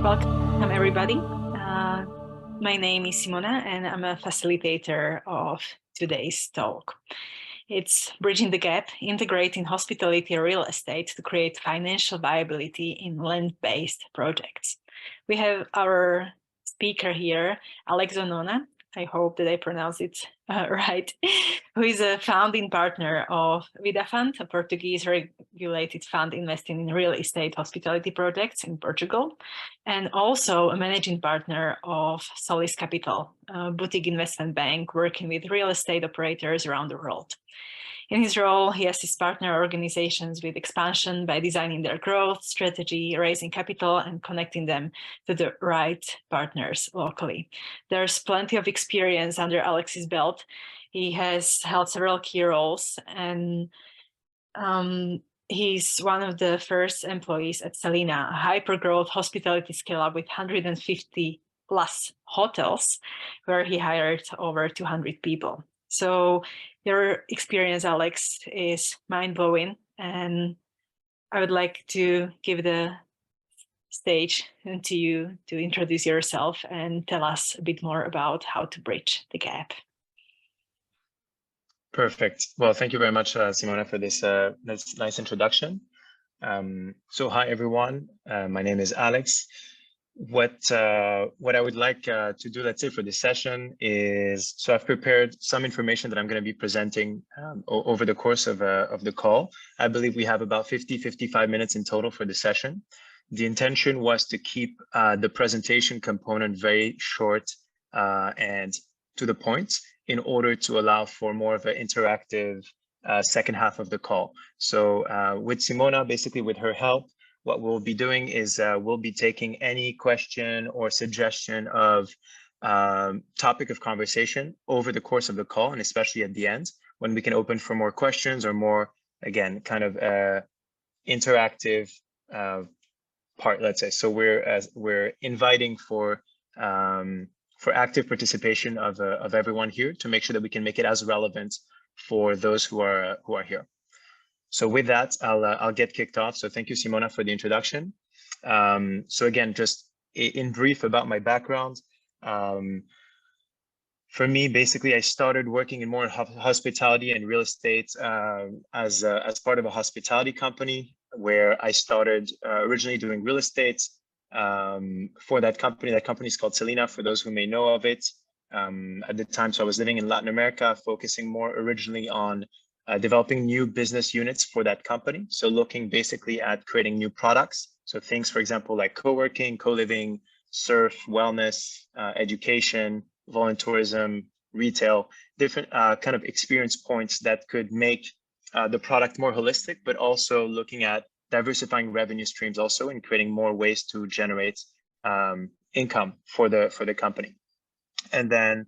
Welcome, everybody. My name is Simona, and I'm a facilitator of today's talk. It's Bridging the Gap, Integrating Hospitality and Real Estate to Create Financial Viability in Land-Based Projects. We have our speaker here, Alex Zonona. I hope that I pronounced it right, who is a founding partner of Vida Fund, a Portuguese regulated fund investing in real estate hospitality projects in Portugal, and also a managing partner of Solis Capital, a boutique investment bank working with real estate operators around the world. In his role, he assists partner organizations with expansion by designing their growth strategy, raising capital, and connecting them to the right partners locally. There's plenty of experience under Alex's belt. He has held several key roles, and he's one of the first employees at Selina, a hyper-growth hospitality scale-up with 150 plus hotels, where he hired over 200 people. So your experience, Alex, is mind-blowing, and I would like to give the stage to you to introduce yourself and tell us a bit more about how to bridge the gap. Perfect. Well, thank you very much, Simona, for this nice introduction. So hi, everyone. My name is Alex. What I would like to do, let's say, for this session is, so I've prepared some information that I'm going to be presenting over the course of the call. I believe we have about 55 minutes in total for the session. The intention was to keep the presentation component very short and to the point, in order to allow for more of an interactive second half of the call. So with Simona, basically with her help, what we'll be doing is we'll be taking any question or suggestion of topic of conversation over the course of the call, and especially at the end, when we can open for more questions or more, again, kind of interactive part, let's say. So we're inviting for active participation of everyone here to make sure that we can make it as relevant for those who are here. So with that, I'll get kicked off. So thank you, Simona, for the introduction. So again, just in brief about my background. For me, basically, I started working in more hospitality and real estate as part of a hospitality company, where I started originally doing real estate for that company. That company is called Selina, for those who may know of it. At the time, so I was living in Latin America, focusing more originally on developing new business units for that company. So looking basically at creating new products. So things, for example, like co-working, co-living, surf, wellness, education, volunteerism, retail, different kind of experience points that could make the product more holistic, but also looking at diversifying revenue streams also and creating more ways to generate income for the company. And then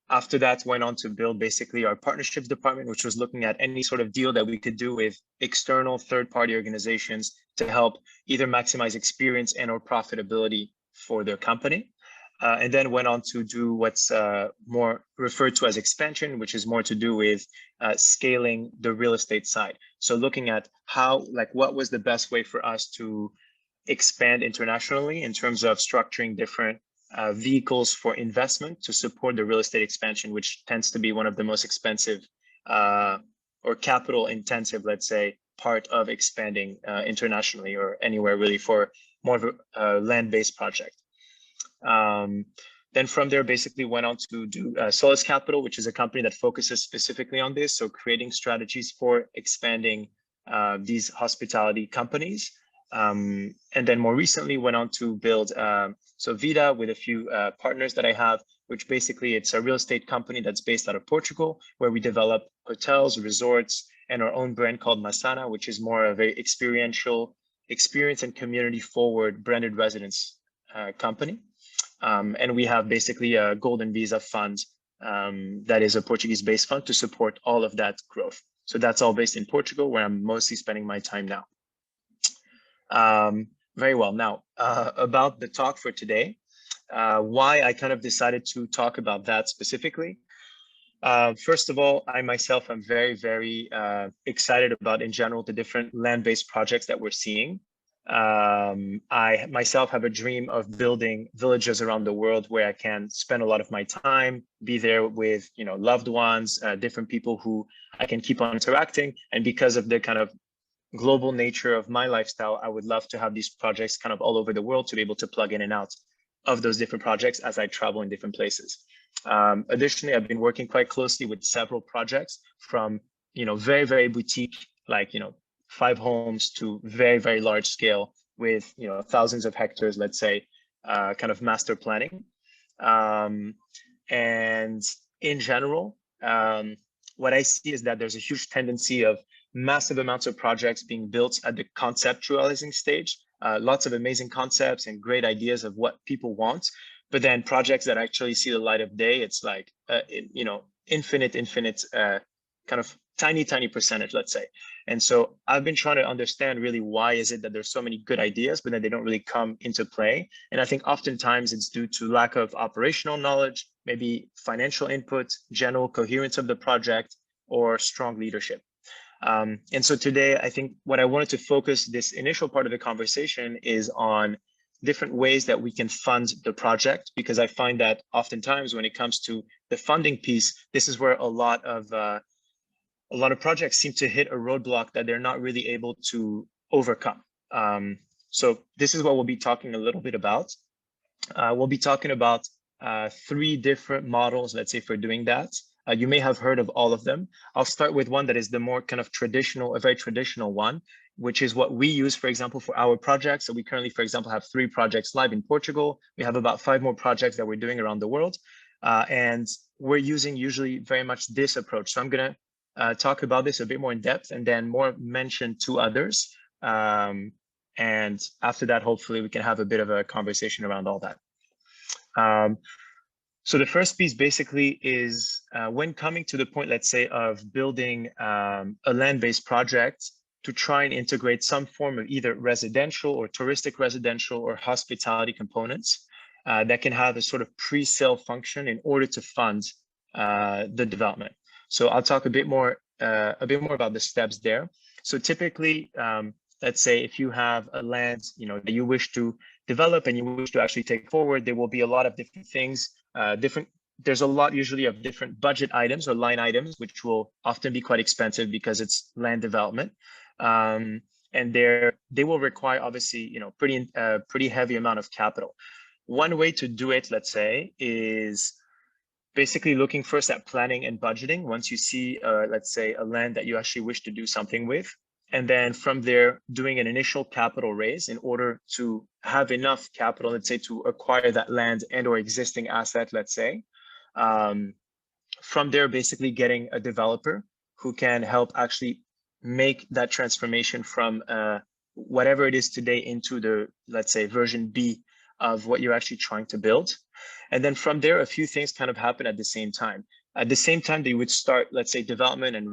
after that, went on to build basically our partnerships department, which was looking at any sort of deal that we could do with external third-party organizations to help either maximize experience and or profitability for their company. And then went on to do what's more referred to as expansion, which is more to do with scaling the real estate side. So looking at how, like, what was the best way for us to expand internationally in terms of structuring different vehicles for investment to support the real estate expansion, which tends to be one of the most expensive or capital intensive, let's say, part of expanding internationally or anywhere really for more of a land-based project. Then from there, basically went on to do Solis Capital, which is a company that focuses specifically on this. So creating strategies for expanding these hospitality companies. And then more recently went on to build so Vida with a few partners that I have, which basically it's a real estate company that's based out of Portugal, where we develop hotels, resorts, and our own brand called Masana, which is more of a experiential, experience and community forward branded residence company. And we have basically a Golden Visa fund that is a Portuguese-based fund to support all of that growth. So that's all based in Portugal, where I'm mostly spending my time now. Very well. Now, about the talk for today, why I kind of decided to talk about that specifically. First of all, I myself am very, very excited about, in general, the different land-based projects that we're seeing. I myself have a dream of building villages around the world where I can spend a lot of my time, be there with, you know, loved ones, different people who I can keep on interacting. And because of the kind of global nature of my lifestyle, I would love to have these projects kind of all over the world to be able to plug in and out of those different projects as I travel in different places. Additionally, I've been working quite closely with several projects from, you know, very, very boutique, like, you know, 5 homes to very, very large scale with, you know, thousands of hectares, let's say, kind of master planning. And in general, what I see is that there's a huge tendency of massive amounts of projects being built at the conceptualizing stage, lots of amazing concepts and great ideas of what people want. But then projects that actually see the light of day, it's like, you know, infinite, kind of tiny percentage, let's say. And so I've been trying to understand really why is it that there's so many good ideas, but then they don't really come into play. And I think oftentimes it's due to lack of operational knowledge, maybe financial input, general coherence of the project, or strong leadership. And so today, I think what I wanted to focus this initial part of the conversation is on different ways that we can fund the project, because I find that oftentimes when it comes to the funding piece, this is where a lot of projects seem to hit a roadblock that they're not really able to overcome. So this is what we'll be talking a little bit about. We'll be talking about 3 different models, let's say, for doing that. You may have heard of all of them. I'll start with one that is the more kind of traditional, a very traditional one, which is what we use, for example, for our projects. So we currently, for example, have 3 projects live in Portugal. We have about 5 more projects that we're doing around the world. And we're using usually very much this approach. So I'm going to talk about this a bit more in depth and then more mention 2 others. And after that, hopefully we can have a bit of a conversation around all that. So the first piece basically is when coming to the point, let's say, of building a land-based project, to try and integrate some form of either residential or touristic residential or hospitality components that can have a sort of pre-sale function in order to fund the development. So I'll talk a bit more about the steps there. So typically, let's say if you have a land, you know, that you wish to develop and you wish to actually take forward, there will be a lot of different things. There's a lot usually of different budget items or line items, which will often be quite expensive because it's land development. And they will require obviously, you know, pretty heavy amount of capital. One way to do it, let's say, is basically looking first at planning and budgeting. Once you see, let's say, a land that you actually wish to do something with, and then from there, doing an initial capital raise in order to have enough capital, let's say, to acquire that land and or existing asset, let's say. From there, basically getting a developer who can help actually make that transformation from whatever it is today into the, let's say, version B of what you're actually trying to build. And then from there, a few things kind of happen at the same time. At the same time, they would start, let's say, development and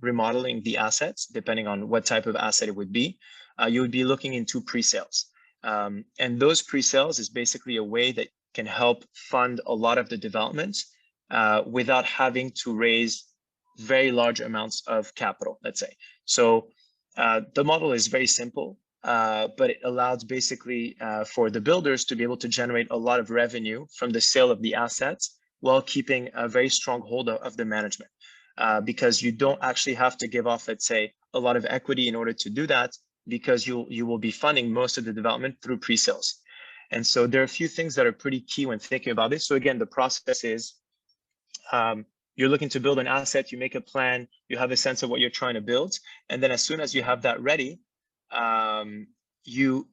remodeling the assets, depending on what type of asset it would be. You would be looking into pre-sales. And those pre-sales is basically a way that can help fund a lot of the development without having to raise very large amounts of capital, let's say. So the model is very simple, but it allows basically for the builders to be able to generate a lot of revenue from the sale of the assets while keeping a very strong hold of the management. Because you don't actually have to give off, let's say, a lot of equity in order to do that, because you will be funding most of the development through pre-sales. And so there are a few things that are pretty key when thinking about this. So again, the process is you're looking to build an asset, you make a plan, you have a sense of what you're trying to build. And then as soon as you have that ready, you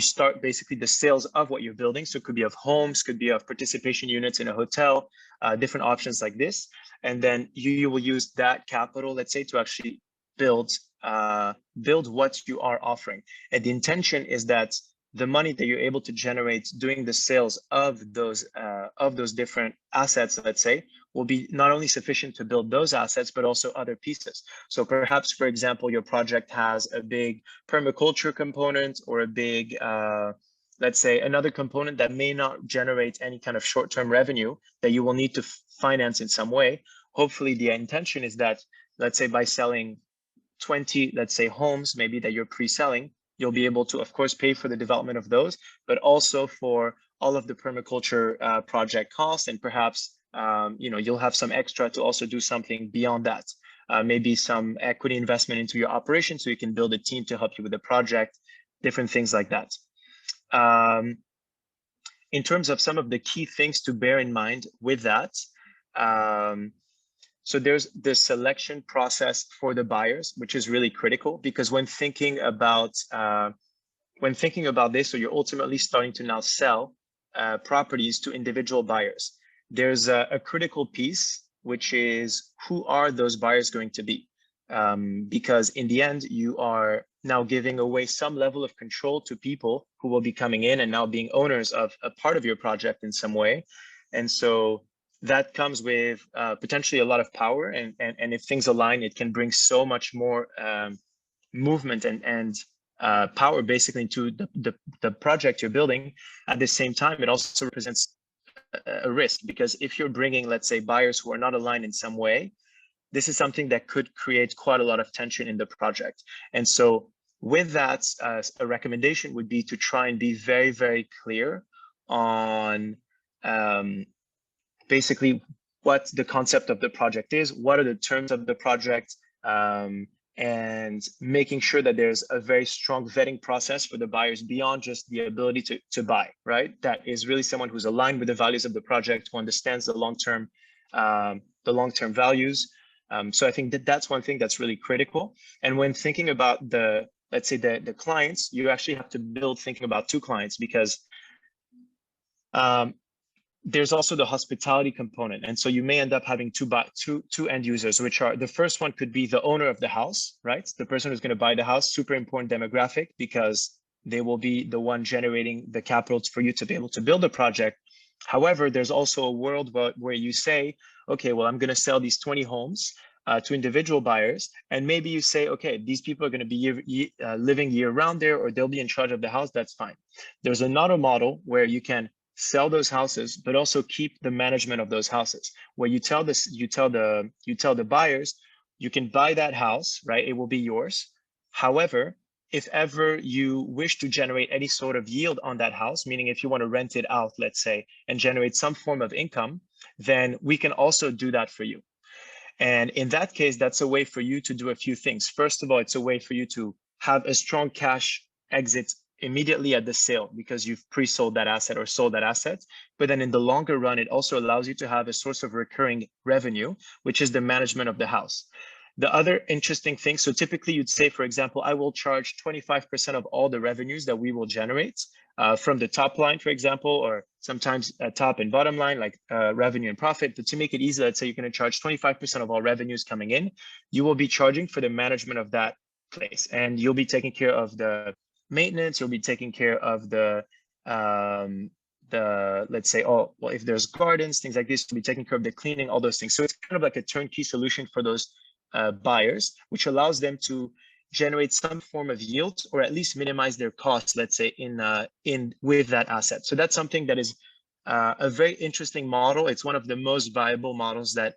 start basically the sales of what you're building. So it could be of homes, could be of participation units in a hotel, different options like this. And then you will use that capital, let's say, to actually build what you are offering. And the intention is that the money that you're able to generate doing the sales of those different assets, let's say, will be not only sufficient to build those assets, but also other pieces. So perhaps, for example, your project has a big permaculture component or a big, let's say, another component that may not generate any kind of short-term revenue that you will need to finance in some way. Hopefully, the intention is that, let's say, by selling 20, let's say, homes, maybe that you're pre-selling, You'll be able to, of course, pay for the development of those, but also for all of the permaculture project costs, and perhaps you'll have some extra to also do something beyond that. Maybe some equity investment into your operation so you can build a team to help you with the project, different things like that. In terms of some of the key things to bear in mind with that, so there's the selection process for the buyers, which is really critical, because when thinking about this, so you're ultimately starting to now sell properties to individual buyers. There's a critical piece, which is who are those buyers going to be? Because in the end, you are now giving away some level of control to people who will be coming in and now being owners of a part of your project in some way. And so that comes with potentially a lot of power. And if things align, it can bring so much more movement and power basically to the project you're building. At the same time, it also represents a risk, because if you're bringing, let's say, buyers who are not aligned in some way, this is something that could create quite a lot of tension in the project. And so with that, a recommendation would be to try and be very, very clear on basically what the concept of the project is, what are the terms of the project, and making sure that there's a very strong vetting process for the buyers beyond just the ability to buy, right? That is really someone who's aligned with the values of the project, who understands the long-term values. So I think that's one thing that's really critical. And when thinking about let's say the clients, you actually have to build thinking about two clients, because there's also the hospitality component. And so you may end up having two end users, which are, the first one could be the owner of the house, right? The person who's going to buy the house, super important demographic, because they will be the one generating the capital for you to be able to build a project. However, there's also a world where you say, okay, well, I'm going to sell these 20 homes to individual buyers. And maybe you say, okay, these people are going to be living year round there, or they'll be in charge of the house. That's fine. There's another model where you can sell those houses, but also keep the management of those houses, where you tell the buyers, you can buy that house, right? It will be yours. However, if ever you wish to generate any sort of yield on that house, meaning if you want to rent it out, let's say, and generate some form of income, then we can also do that for you. And in that case, that's a way for you to do a few things. First of all, it's a way for you to have a strong cash exit immediately at the sale, because you've pre-sold that asset or sold that asset. But then in the longer run, it also allows you to have a source of recurring revenue, which is the management of the house. The other interesting thing, so typically you'd say, for example, I will charge 25% of all the revenues that we will generate from the top line, for example, or sometimes top and bottom line, like revenue and profit. But to make it easy, let's say you're going to charge 25% of all revenues coming in. You will be charging for the management of that place, and you'll be taking care of the maintenance. You'll be taking care of let's say, oh, well, if there's gardens, things like this, you'll be taking care of the cleaning, all those things. So it's kind of like a turnkey solution for those buyers, which allows them to generate some form of yield, or at least minimize their costs, let's say, with that asset. So that's something that is a very interesting model. It's one of the most viable models that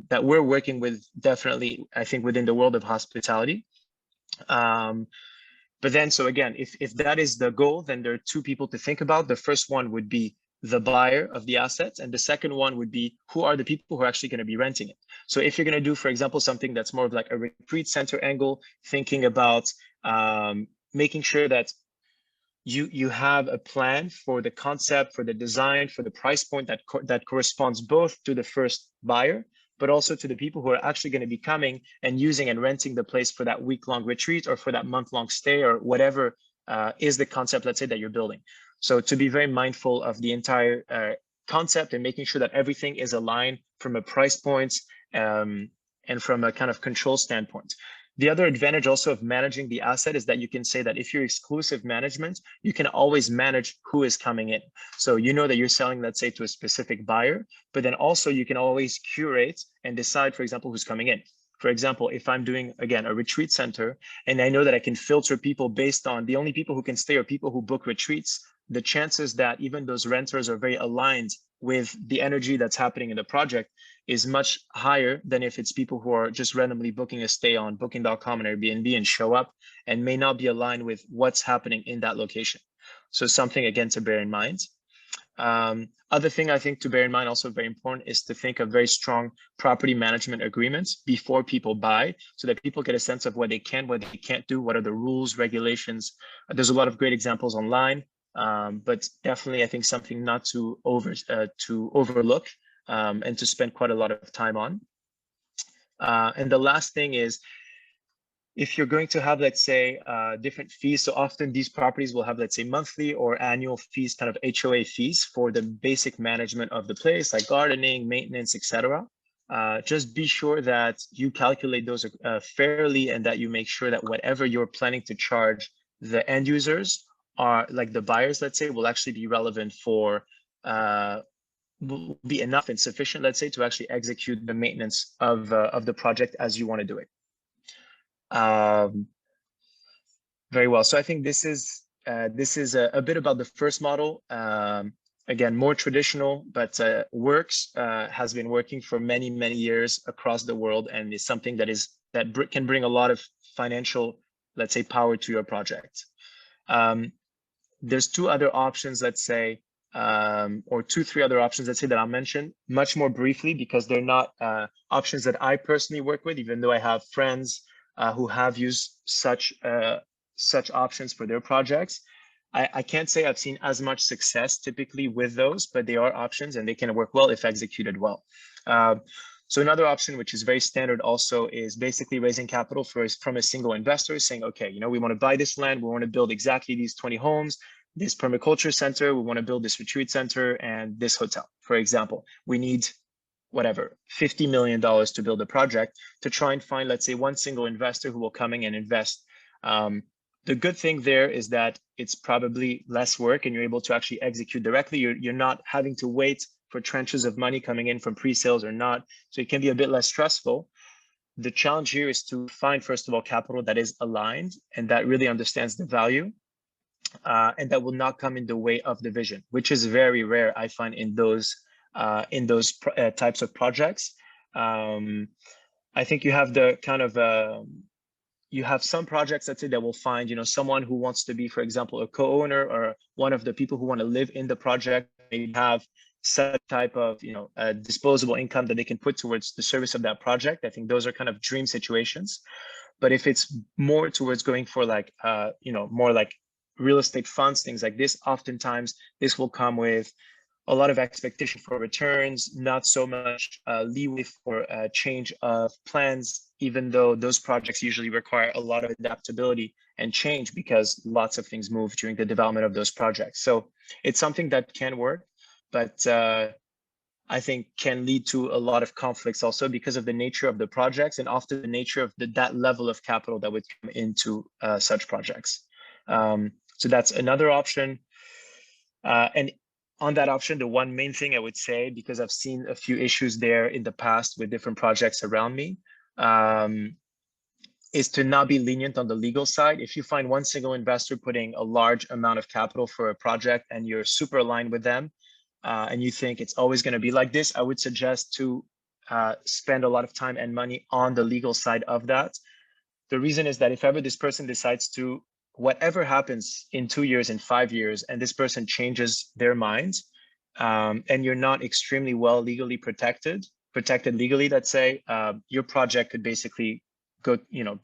that we're working with, definitely, I think, within the world of hospitality. But then, so again, if that is the goal, then there are two people to think about. The first one would be the buyer of the assets, and the second one would be, who are the people who are actually going to be renting it? So if you're going to do, for example, something that's more of like a retreat center angle, thinking about making sure that you have a plan for the concept, for the design, for the price point that corresponds both to the first buyer, but also to the people who are actually going to be coming and using and renting the place for that week-long retreat, or for that month-long stay, or whatever is the concept, let's say, that you're building. So to be very mindful of the entire concept, and making sure that everything is aligned from a price point and from a kind of control standpoint. The other advantage also of managing the asset is that you can say that if you're exclusive management, you can always manage who is coming in. So you know that you're selling, let's say, to a specific buyer, but then also you can always curate and decide, for example, who's coming in. For example, if I'm doing, again, a retreat center, and I know that I can filter people based on the only people who can stay are people who book retreats, the chances that even those renters are very aligned with the energy that's happening in the project is much higher than if it's people who are just randomly booking a stay on booking.com and Airbnb and show up and may not be aligned with what's happening in that location. So something, again, to bear in mind. Other thing I think to bear in mind, also very important, is to think of very strong property management agreements before people buy, so that people get a sense of what they can, what they can't do, what are the rules, regulations. There's a lot of great examples online, but definitely I think something not to overlook and to spend quite a lot of time on. And the last thing is, if you're going to have, let's say, different fees, so often these properties will have, let's say, monthly or annual fees, kind of HOA fees for the basic management of the place, like gardening, maintenance, etc. Just be sure that you calculate those fairly, and that you make sure that whatever you're planning to charge the end users, are like the buyers, let's say, will actually be relevant for, will be enough and sufficient, let's say, to actually execute the maintenance of the project as you want to do it. Very well. So I think this is a bit about the first model. Again, more traditional, but works, has been working for many, many years across the world, and is something that can bring a lot of financial, let's say, power to your project. There's two other options, let's say, or three other options, let's say, that I'll mention much more briefly, because they're not options that I personally work with, even though I have friends who have used such options for their projects. I can't say I've seen as much success typically with those, but they are options and they can work well if executed well. So another option, which is very standard also, is basically raising capital from a single investor, saying, okay, we want to buy this land, we want to build exactly these 20 homes, this permaculture center, we want to build this retreat center and this hotel, for example. We need whatever, $50 million to build a project, to try and find, let's say, one single investor who will come in and invest. The good thing there is that it's probably less work and you're able to actually execute directly. You're not having to wait for tranches of money coming in from pre-sales or not. So it can be a bit less stressful. The challenge here is to find, first of all, capital that is aligned and that really understands the value, and that will not come in the way of the vision, which is very rare, I find, in those types of projects. I think you have the kind of you have some projects, let's say, that will find someone who wants to be, for example, a co-owner, or one of the people who want to live in the project, maybe have such type of disposable income that they can put towards the service of that project. I think those are kind of dream situations. But if it's more towards going for like more like real estate funds, things like this, oftentimes this will come with a lot of expectation for returns, not so much leeway for change of plans, even though those projects usually require a lot of adaptability and change, because lots of things move during the development of those projects. So it's something that can work, but I think can lead to a lot of conflicts also, because of the nature of the projects and often the nature of that level of capital that would come into such projects. So that's another option. And on that option, the one main thing I would say, because I've seen a few issues there in the past with different projects around me, is to not be lenient on the legal side. If you find one single investor putting a large amount of capital for a project and you're super aligned with them, and you think it's always going to be like this, I would suggest to spend a lot of time and money on the legal side of that. The reason is that if ever this person decides to, whatever happens in 2 years, in 5 years, and this person changes their mind, and you're not extremely well legally protected legally, let's say, your project could basically go,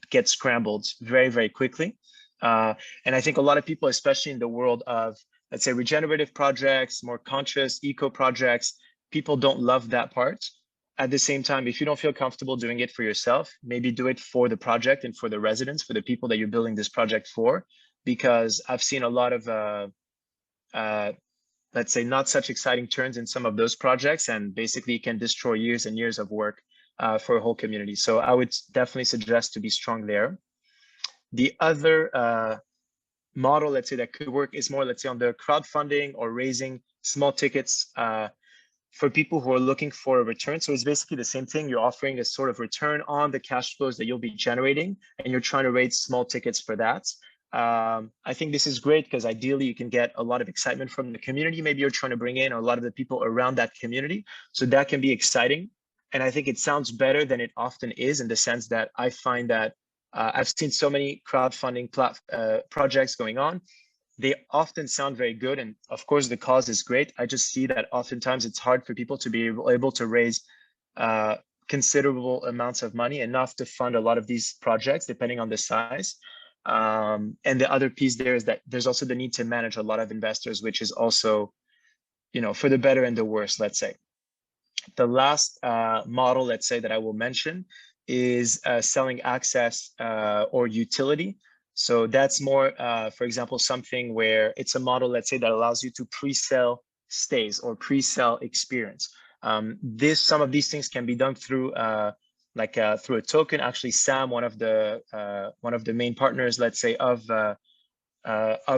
get scrambled very, very quickly. And I think a lot of people, especially in the world of, let's say, regenerative projects, more conscious eco projects, people don't love that part. At the same time, if you don't feel comfortable doing it for yourself, maybe do it for the project and for the residents, for the people that you're building this project for, because I've seen a lot of, let's say, not such exciting turns in some of those projects, and basically can destroy years and years of work for a whole community. So I would definitely suggest to be strong there. The other model, let's say, that could work is more, let's say, on the crowdfunding or raising small tickets for people who are looking for a return. So it's basically the same thing. You're offering a sort of return on the cash flows that you'll be generating, and you're trying to raise small tickets for that. I think this is great because ideally you can get a lot of excitement from the community. Maybe you're trying to bring in, or a lot of the people around that community. So that can be exciting. And I think it sounds better than it often is, in the sense that I find that I've seen so many crowdfunding projects going on. They often sound very good. And of course, the cause is great. I just see that oftentimes it's hard for people to be able to raise considerable amounts of money, enough to fund a lot of these projects, depending on the size. And the other piece there is that there's also the need to manage a lot of investors, which is also, for the better and the worse, let's say. The last model, let's say, that I will mention is selling access or utility. So that's more, for example, something where it's a model, let's say, that allows you to pre-sell stays or pre-sell experience. Some of these things can be done through through a token. Actually, Sam, one of the main partners, let's say, of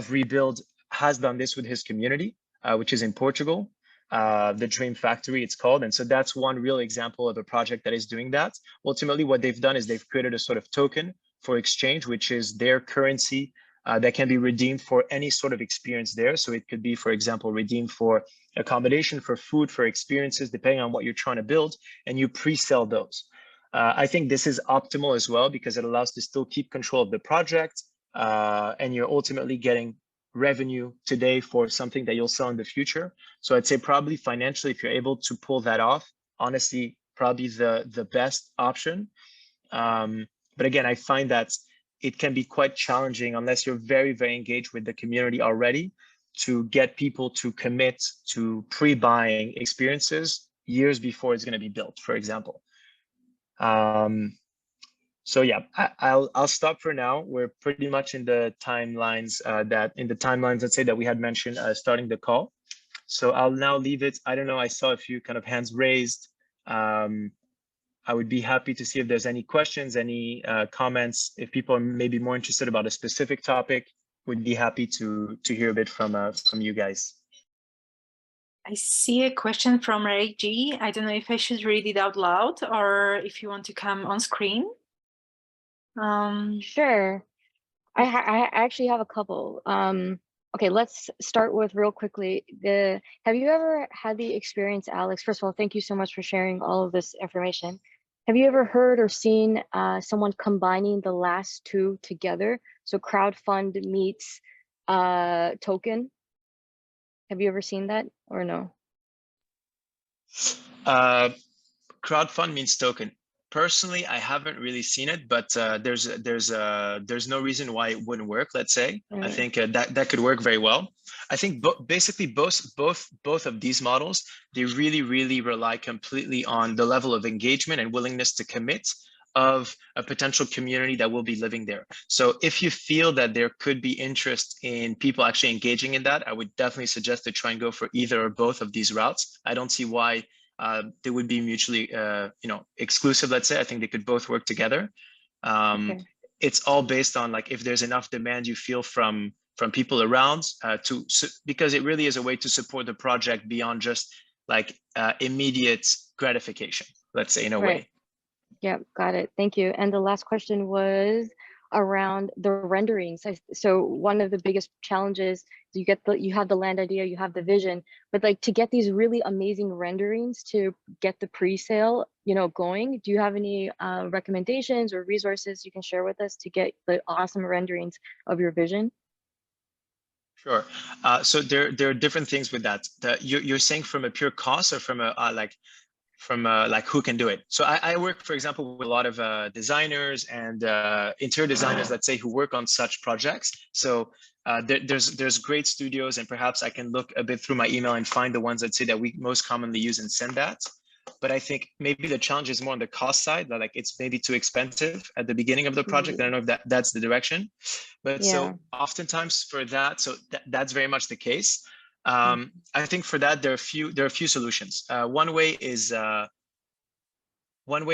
Rebuild, has done this with his community, which is in Portugal. The Dream Factory, it's called. And so that's one real example of a project that is doing that. Ultimately, what they've done is they've created a sort of token for exchange, which is their currency that can be redeemed for any sort of experience there. So it could be, for example, redeemed for accommodation, for food, for experiences, depending on what you're trying to build, and you pre-sell those. I think this is optimal as well, because it allows to still keep control of the project, and you're ultimately getting revenue today for something that you'll sell in the future. So I'd say probably financially, if you're able to pull that off, honestly, probably the best option. But again, I find that it can be quite challenging unless you're very, very engaged with the community already, to get people to commit to pre-buying experiences years before it's going to be built, for example. So yeah, I'll stop for now. We're pretty much in the timelines let's say, that we had mentioned starting the call. So I'll now leave it. I don't know. I saw a few kind of hands raised. I would be happy to see if there's any questions, any comments. If people are maybe more interested about a specific topic, would be happy to hear a bit from you guys. I see a question from Ray G. I don't know if I should read it out loud or if you want to come on screen. Sure. I actually have a couple. Okay, let's start with real quickly. Have you ever had the experience, Alex? First of all, thank you so much for sharing all of this information. Have you ever heard or seen someone combining the last two together? So crowdfund meets token. Have you ever seen that or no? Crowdfund means token. Personally, I haven't really seen it, but there's no reason why it wouldn't work. Let's say I think that could work very well. I think basically both of these models, they really rely completely on the level of engagement and willingness to commit of a potential community that will be living there. So if you feel that there could be interest in people actually engaging in that, I would definitely suggest to try and go for either or both of these routes. I don't see why they would be mutually exclusive, let's say. I think they could both work together. Okay. It's all based on, like, if there's enough demand you feel from people around because it really is a way to support the project beyond just like immediate gratification, let's say, in a way. Yeah, got it. Thank you. And the last question was around the renderings. So one of the biggest challenges, you have the land idea, you have the vision, but like to get these really amazing renderings to get the pre-sale, going, do you have any recommendations or resources you can share with us to get the awesome renderings of your vision? Sure. So there are different things with that. You're saying from a pure cost, or from a like who can do it? So I work, for example, with a lot of designers and interior designers, let's say, who work on such projects. So there's great studios, and perhaps I can look a bit through my email and find the ones that say that we most commonly use and send that. But I think maybe the challenge is more on the cost side, that like it's maybe too expensive at the beginning of the project. I don't know if that's the direction, but yeah. So oftentimes for that, so that's very much the case. I think for that there are a few solutions. One way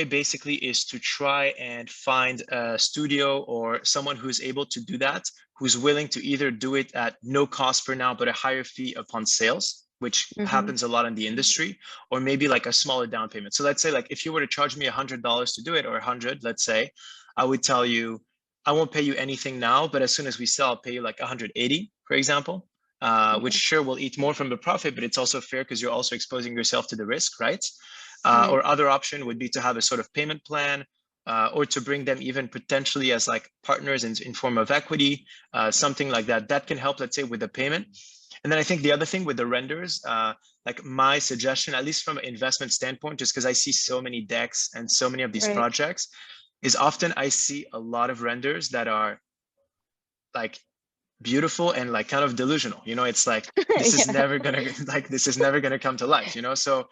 basically is to try and find a studio or someone who's able to do that, who's willing to either do it at no cost for now, but a higher fee upon sales, which happens a lot in the industry, or maybe like a smaller down payment. So let's say, like, if you were to charge me $100 to do it, or 100, let's say, I would tell you, I won't pay you anything now, but as soon as we sell, I'll pay you like 180, for example, which sure will eat more from the profit, but it's also fair because you're also exposing yourself to the risk, right? Or other option would be to have a sort of payment plan, or to bring them even potentially as like partners in form of equity, something like that. That can help, let's say, with the payment. And then I think the other thing with the renders, like my suggestion, at least from an investment standpoint, just because I see so many decks and so many of these projects, is often I see a lot of renders that are like beautiful and like kind of delusional. You know, it's like this is never gonna like this is never gonna come to life. You know, so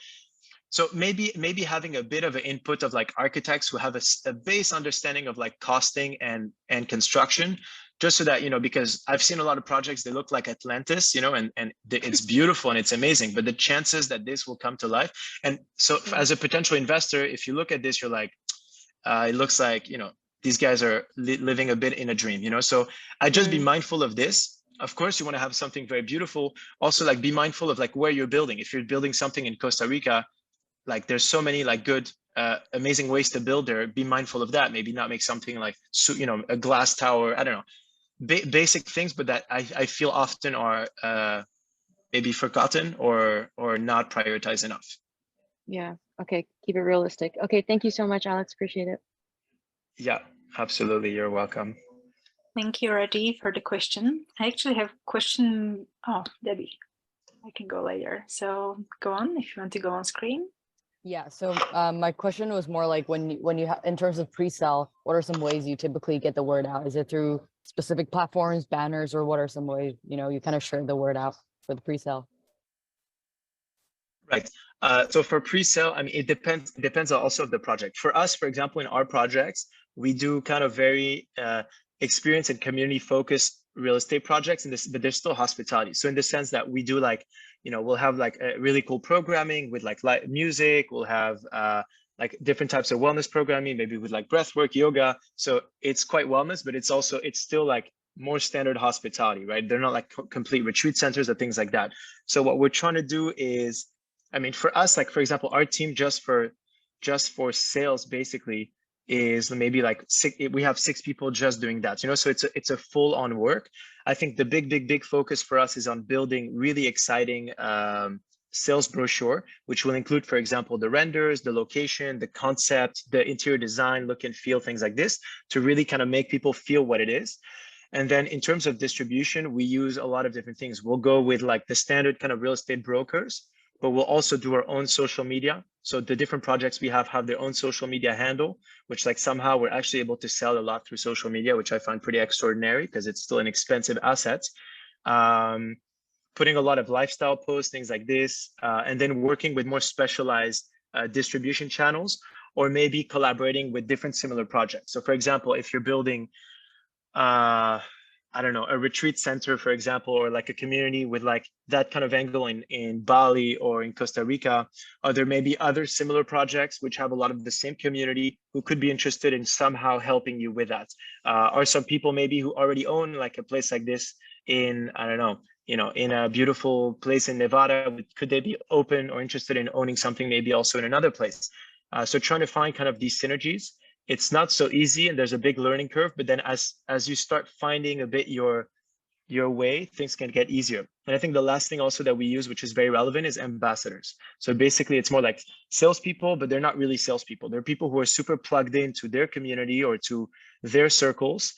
maybe having a bit of an input of like architects who have a base understanding of like costing and construction, just so that, you know, because I've seen a lot of projects, they look like Atlantis, you know, and it's beautiful and it's amazing, but the chances that this will come to life. And so as a potential investor, if you look at this, you're like, it looks like, you know, these guys are living a bit in a dream, you know? So I just be mindful of this. Of course, you want to have something very beautiful. Also, like, be mindful of like where you're building. If you're building something in Costa Rica, like there's so many like good, amazing ways to build there. Be mindful of that. Maybe not make something like, you know, a glass tower. I don't know, basic things, but that I feel often are maybe forgotten or not prioritized enough. Yeah. Okay. Keep it realistic. Okay. Thank you so much, Alex. Appreciate it. Yeah, absolutely. You're welcome. Thank you, Raji, for the question. I actually have a question. Oh, Debbie, I can go later. So go on if you want to go on screen. Yeah, so my question was more like when you have, in terms of pre-sale, what are some ways you typically get the word out? Is it through specific platforms, banners, or what are some ways, you know, you kind of share the word out for the pre-sale? Right. So for pre-sale, I mean, it depends also of the project. For us, for example, in our projects, we do kind of very experience and community focused real estate projects, but there's still hospitality. So in the sense that we do like, you know, we'll have like a really cool programming with like live music. We'll have like different types of wellness programming, maybe with like breathwork, yoga. So it's quite wellness, but it's still like more standard hospitality, right? They're not like complete retreat centers or things like that. So what we're trying to do is, I mean, for us, like, for example, our team just for sales basically is maybe like we have 6 people just doing that, you know, so it's a full on work. I think the big focus for us is on building really exciting sales brochure, which will include, for example, the renders, the location, the concept, the interior design, look and feel, things like this, to really kind of make people feel what it is. And then in terms of distribution, we use a lot of different things. We'll go with like the standard kind of real estate brokers, but we'll also do our own social media. So the different projects we have their own social media handle, which like somehow we're actually able to sell a lot through social media, which I find pretty extraordinary because it's still an expensive asset. Putting a lot of lifestyle posts, things like this, and then working with more specialized distribution channels, or maybe collaborating with different similar projects. So for example, if you're building I don't know, a retreat center, for example, or like a community with like that kind of angle in Bali or in Costa Rica, or there may be other similar projects which have a lot of the same community who could be interested in somehow helping you with that. Or some people maybe who already own like a place like this in, I don't know, you know, in a beautiful place in Nevada, could they be open or interested in owning something maybe also in another place? So trying to find kind of these synergies. It's not so easy and there's a big learning curve, but then as you start finding a bit your way, things can get easier. And I think the last thing also that we use, which is very relevant, is ambassadors. So basically it's more like salespeople, but they're not really salespeople. They're people who are super plugged into their community or to their circles,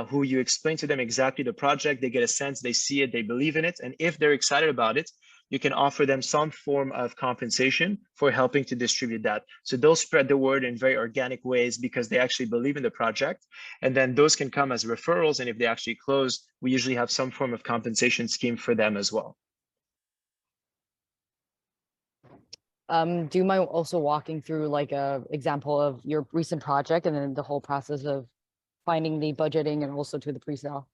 who you explain to them exactly the project, they get a sense, they see it, they believe in it. And if they're excited about it, you can offer them some form of compensation for helping to distribute that. So they'll spread the word in very organic ways because they actually believe in the project. And then those can come as referrals. And if they actually close, we usually have some form of compensation scheme for them as well. Do you mind also walking through like a example of your recent project and then the whole process of finding the budgeting and also to the pre-sale?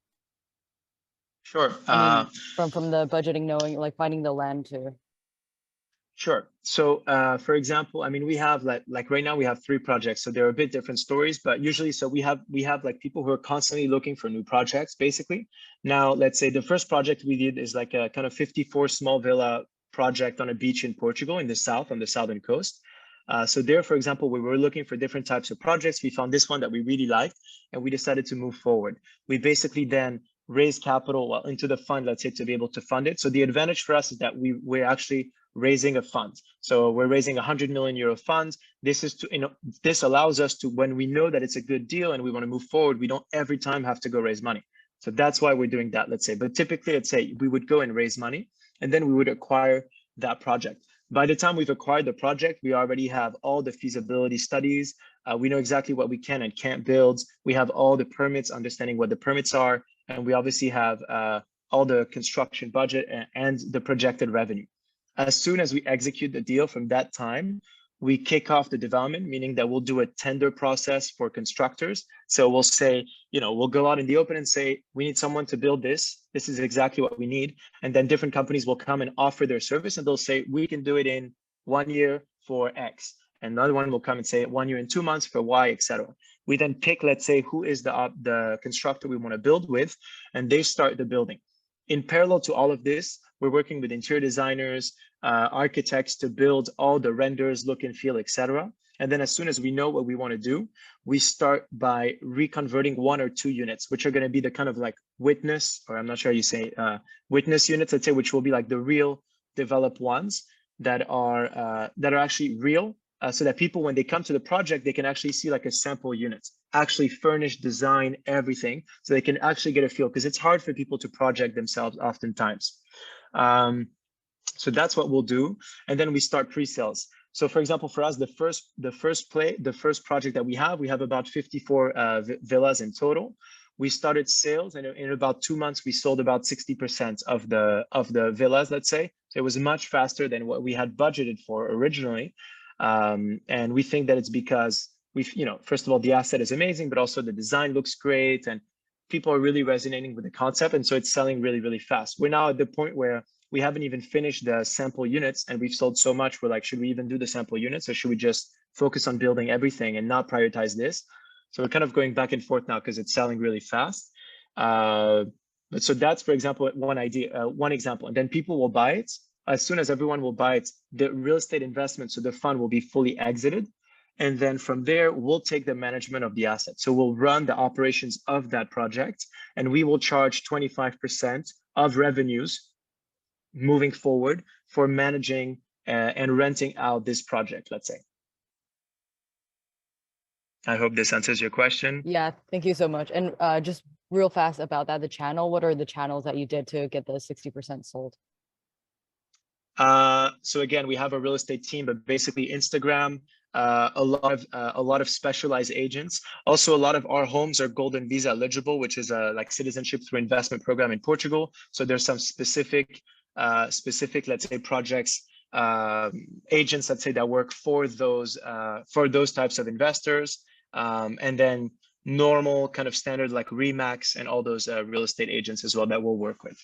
Sure. I mean, from the budgeting, knowing like finding the land to. Sure. So for example, I mean, we have like right now we have 3 projects, so they're a bit different stories, but usually, so we have like people who are constantly looking for new projects, basically. Now, let's say the first project we did is like a kind of 54 small villa project on a beach in Portugal in the south, on the southern coast. So there, for example, we were looking for different types of projects. We found this one that we really liked, and we decided to move forward. We basically then raised capital into the fund, let's say, to be able to fund it. So the advantage for us is that we're actually raising a fund. So we're raising 100 million euro funds. This is to, this allows us to, when we know that it's a good deal and we want to move forward, we don't every time have to go raise money. So that's why we're doing that, let's say. But typically, let's say we would go and raise money, and then we would acquire that project. By the time we've acquired the project, we already have all the feasibility studies. We know exactly what we can and can't build. We have all the permits, understanding what the permits are. And we obviously have all the construction budget and the projected revenue. As soon as we execute the deal from that time, we kick off the development, meaning that we'll do a tender process for constructors. So we'll say, we'll go out in the open and say, we need someone to build this. This is exactly what we need. And then different companies will come and offer their service, and they'll say, we can do it in 1 year for X. And another one will come and say 1 year and 2 months for Y, etc. We then pick, let's say, who is the constructor we want to build with, and they start the building. In parallel to all of this, we're working with interior designers, architects to build all the renders, look and feel, etc. And then as soon as we know what we want to do, we start by reconverting 1 or 2 units, which are going to be the kind of like witness, or I'm not sure how you say, witness units, let's say, which will be like the real developed ones that are actually real. So that people, when they come to the project, they can actually see like a sample unit, actually furnish, design, everything, so they can actually get a feel, because it's hard for people to project themselves oftentimes. So that's what we'll do. And then we start pre-sales. So for example, for us, the first project that we have about 54 villas in total. We started sales, and in about 2 months, we sold about 60% of the villas, let's say. So it was much faster than what we had budgeted for originally. And we think that it's because first of all, the asset is amazing, but also the design looks great and people are really resonating with the concept. And so it's selling really, really fast. We're now at the point where we haven't even finished the sample units and we've sold so much. We're like, should we even do the sample units, or should we just focus on building everything and not prioritize this? So we're kind of going back and forth now because it's selling really fast. But so that's, for example, one example, and then people will buy it. As soon as everyone will buy it, the real estate investment, so the fund will be fully exited. And then from there, we'll take the management of the asset. So we'll run the operations of that project, and we will charge 25% of revenues moving forward for managing and renting out this project, let's say. I hope this answers your question. Yeah, thank you so much. And just real fast about that, the channel, what are the channels that you did to get the 60% sold? So again, we have a real estate team, but basically Instagram, a lot of specialized agents. Also, a lot of our homes are Golden Visa eligible, which is a like citizenship through investment program in Portugal. So there's some specific, let's say, projects, agents, let's say, that work for those types of investors. And then normal kind of standard like Remax and all those real estate agents as well that we'll work with.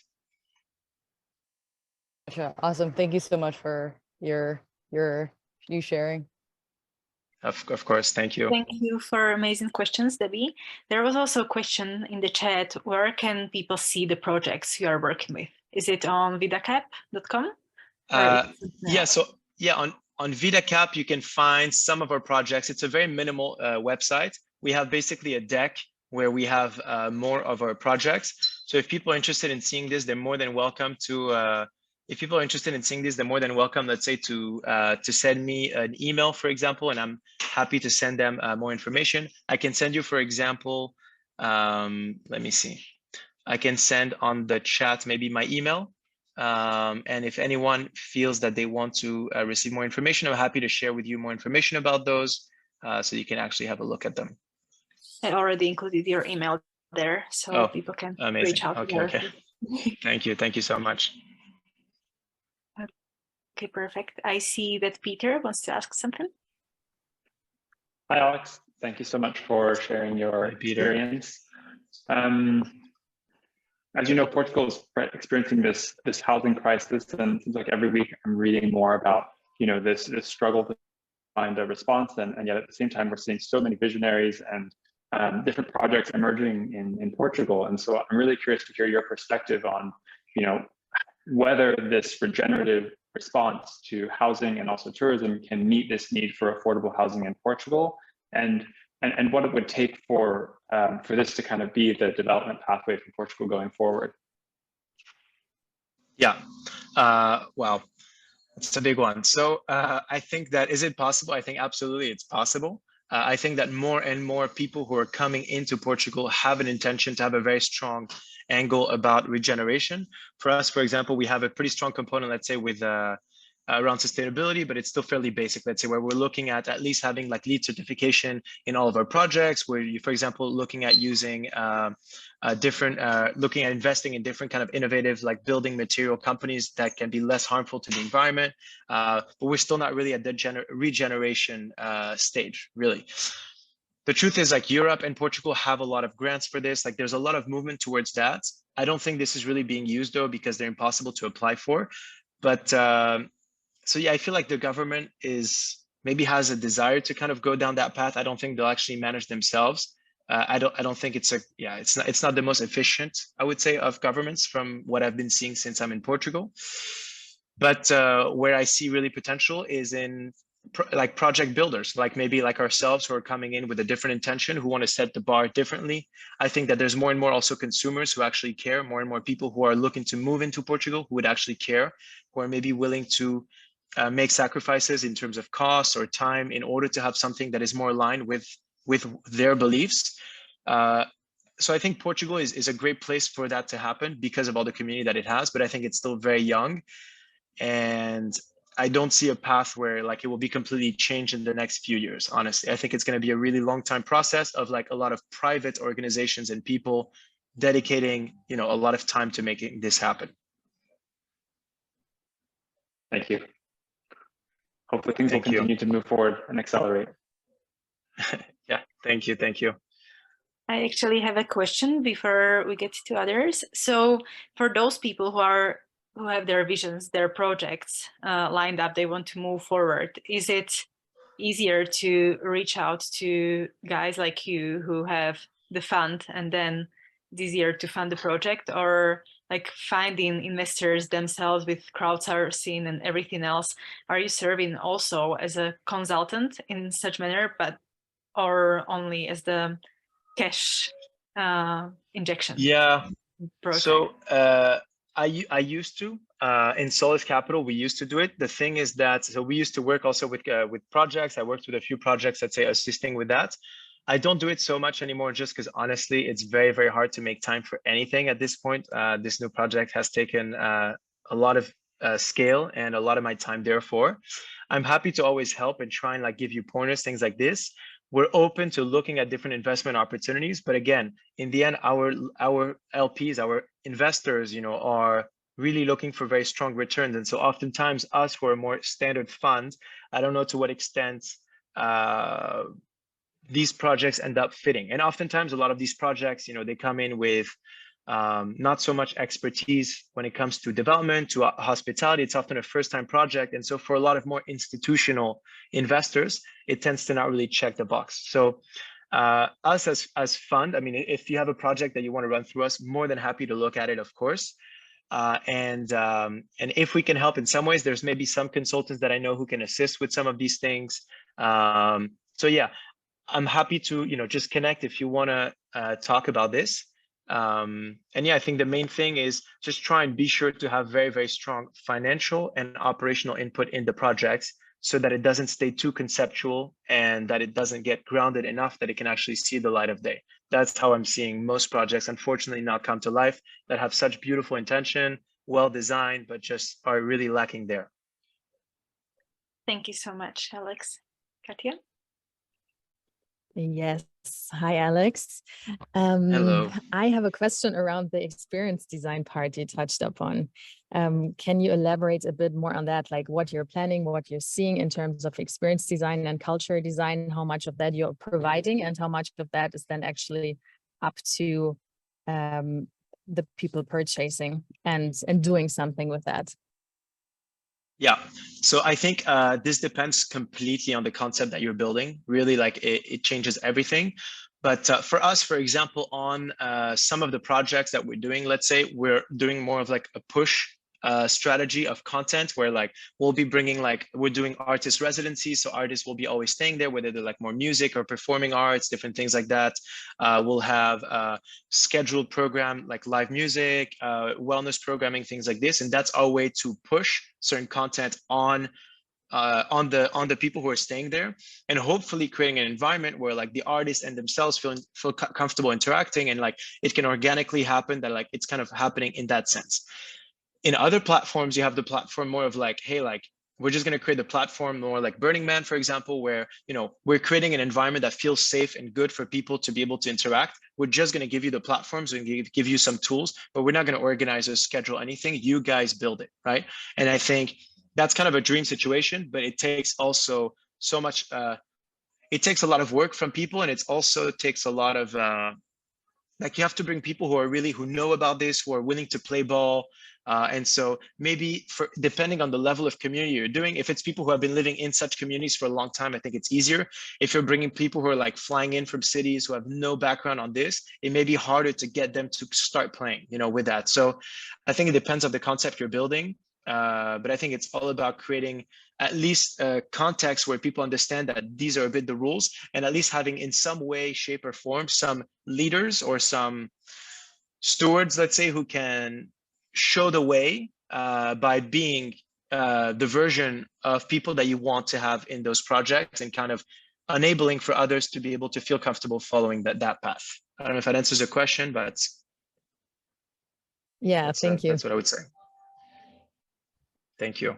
Sure. Awesome. Thank you so much for you sharing. Of course. Thank you. Thank you for amazing questions, Debbie. There was also a question in the chat. Where can people see the projects you are working with? Is it on vidacap.com? Yeah. So yeah, on VidaCap, you can find some of our projects. It's a very minimal website. We have basically a deck where we have more of our projects. So if people are interested in seeing this, they're more than welcome to. If people are interested in seeing this, they're more than welcome, let's say, to send me an email, for example, and I'm happy to send them more information. I can send you, for example, let me see. I can send on the chat maybe my email. And if anyone feels that they want to receive more information, I'm happy to share with you more information about those, so you can actually have a look at them. I already included your email there, so people can reach out. Okay. Thank you so much. Okay, perfect. I see that Peter wants to ask something. Hi, Alex. Thank you so much for sharing your experience. As you know, Portugal is experiencing this housing crisis, and it seems like every week I'm reading more about this struggle to find a response, and yet at the same time we're seeing so many visionaries and different projects emerging in Portugal. And so I'm really curious to hear your perspective on whether this regenerative response to housing and also tourism can meet this need for affordable housing in Portugal, and what it would take for this to kind of be the development pathway for Portugal going forward. Yeah, wow, it's a big one. So I think that, is it possible? I think absolutely it's possible. I think that more and more people who are coming into Portugal have an intention to have a very strong angle about regeneration. For us, for example, we have a pretty strong component, let's say, with around sustainability, but it's still fairly basic, let's say, where we're looking at least having like LEED certification in all of our projects, where you, for example, looking at using looking at investing in different kind of innovative like building material companies that can be less harmful to the environment. But we're still not really at the regeneration stage, really. The truth is, like, Europe and Portugal have a lot of grants for this. Like, there's a lot of movement towards that. I don't think this is really being used though, because they're impossible to apply for. But so yeah, I feel like the government maybe has a desire to kind of go down that path. I don't think they'll actually manage themselves. I don't think it's not the most efficient, I would say, of governments from what I've been seeing since I'm in Portugal. But where I see really potential is in like project builders, like maybe like ourselves, who are coming in with a different intention, who want to set the bar differently. I think that there's more and more also consumers who actually care, more and more people who are looking to move into Portugal who would actually care, who are maybe willing to make sacrifices in terms of cost or time in order to have something that is more aligned with their beliefs. So I think Portugal is a great place for that to happen because of all the community that it has, but I think it's still very young. And I don't see a path where like it will be completely changed in the next few years, honestly. I think it's going to be a really long time process of like a lot of private organizations and people dedicating, a lot of time to making this happen. Thank you. Hopefully things will continue to move forward and accelerate. Yeah, thank you. I actually have a question before we get to others. So for those people who have their visions, their projects lined up, they want to move forward, is it easier to reach out to guys like you who have the fund, and then it's easier to fund the project, or like finding investors themselves with crowdsourcing and everything else? Are you serving also as a consultant in such manner, or only as the cash injection? Yeah. Project? So I used to in Solus Capital, we used to do it. The thing is that, so we used to work also with projects. I worked with a few projects, let's say, assisting with that. I don't do it so much anymore, just because honestly, it's very, very hard to make time for anything at this point. This new project has taken a lot of scale and a lot of my time. Therefore, I'm happy to always help and try and like give you pointers, things like this. We're open to looking at different investment opportunities, but again, in the end, our LPs, our investors, are really looking for very strong returns. And so oftentimes us who are more standard funds, I don't know to what extent these projects end up fitting. And oftentimes a lot of these projects, they come in with not so much expertise when it comes to development, to hospitality. It's often a first-time project. And so for a lot of more institutional investors, it tends to not really check the box. So us as fund, I mean, if you have a project that you want to run through us, more than happy to look at it, of course. And if we can help in some ways, there's maybe some consultants that I know who can assist with some of these things. So yeah, I'm happy to, just connect if you want to talk about this. And yeah, I think the main thing is just try and be sure to have very, very strong financial and operational input in the projects, so that it doesn't stay too conceptual and that it doesn't get grounded enough that it can actually see the light of day. That's how I'm seeing most projects, unfortunately, not come to life, that have such beautiful intention, well designed, but just are really lacking there. Thank you so much, Alex. Katia? Yes. Hi, Alex. Hello. I have a question around the experience design part you touched upon. Can you elaborate a bit more on that, like what you're planning, what you're seeing in terms of experience design and culture design, how much of that you're providing and how much of that is then actually up to the people purchasing and doing something with that? Yeah, so I think this depends completely on the concept that you're building. Really, like it changes everything. But for us, for example, on some of the projects that we're doing, let's say we're doing more of like a push strategy of content where like we'll be bringing like we're doing artist residencies, so artists will be always staying there, whether they're like more music or performing arts, different things like that. We'll have a scheduled program like live music, wellness programming, things like this, and that's our way to push certain content on the people who are staying there, and hopefully creating an environment where like the artists and themselves feel comfortable interacting, and like it can organically happen, that like it's kind of happening in that sense. In other platforms, you have the platform more of like, hey, like we're just going to create the platform more like Burning Man, for example, where, you know, we're creating an environment that feels safe and good for people to be able to interact. We're just going to give you the platforms and give you some tools, but we're not going to organize or schedule anything. You guys build it, right? And I think that's kind of a dream situation, but it takes also so much, it takes a lot of work from people, and it also takes a lot of, like you have to bring people who are really, who know about this, who are willing to play ball. And so maybe for, depending on the level of community you're doing, if it's people who have been living in such communities for a long time, I think it's easier. If you're bringing people who are like flying in from cities who have no background on this, it may be harder to get them to start playing, you know, with that. So I think it depends on the concept you're building. But I think it's all about creating at least a context where people understand that these are a bit the rules, and at least having in some way, shape or form, some leaders or some stewards, let's say, who can show the way by being the version of people that you want to have in those projects, and kind of enabling for others to be able to feel comfortable following that path. I don't know if that answers the question, but Yeah, thank you. That's what I would say. Thank you.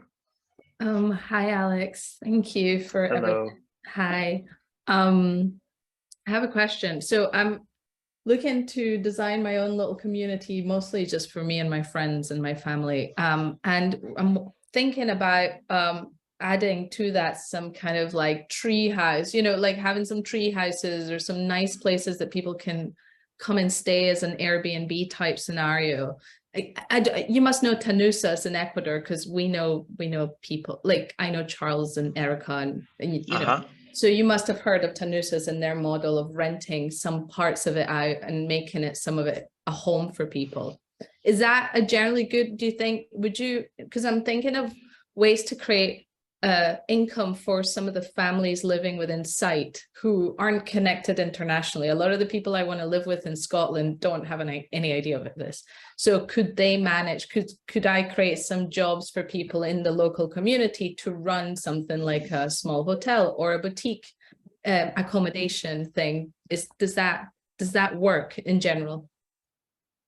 Hi, Alex. Thank you for Hello. Hi. I have a question. So I'm looking to design my own little community, mostly just for me and my friends and my family. And I'm thinking about adding to that some kind of like tree house, you know, like having some tree houses or some nice places that people can come and stay as an Airbnb type scenario. You must know Tanusas in Ecuador, because we know people, like I know Charles and Erica, and you know, so you must have heard of Tanusas and their model of renting some parts of it out and making it, some of it, a home for people. Is that a generally good, do you think, would you, because I'm thinking of ways to create income for some of the families living within sight who aren't connected internationally. A lot of the people I want to live with in Scotland don't have any idea of this. So could they manage, could I create some jobs for people in the local community to run something like a small hotel or a boutique accommodation thing? Does that work in general?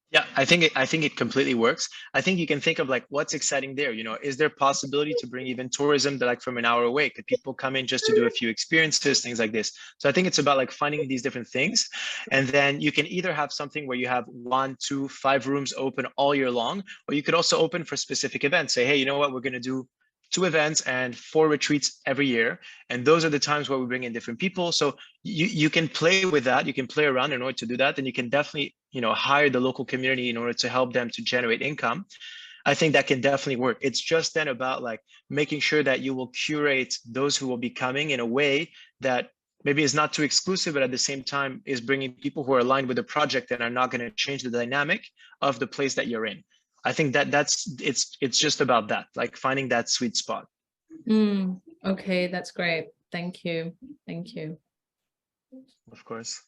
Yeah, I think it completely works. I think you can think of like, what's exciting there? You know, is there possibility to bring even tourism like from an hour away? Could people come in just to do a few experiences, things like this? So I think it's about like finding these different things. And then you can either have something where you have 1, 2, 5 rooms open all year long, or you could also open for specific events. Say, hey, you know what, we're going to do 2 events and 4 retreats every year. And those are the times where we bring in different people. So you can play with that. You can play around in order to do that. And you can definitely, you know, hire the local community in order to help them to generate income. I think that can definitely work. It's just then about like making sure that you will curate those who will be coming in a way that maybe is not too exclusive, but at the same time is bringing people who are aligned with the project and are not going to change the dynamic of the place that you're in. I think it's just about that, like finding that sweet spot. Okay, that's great. Thank you. Thank you. Of course.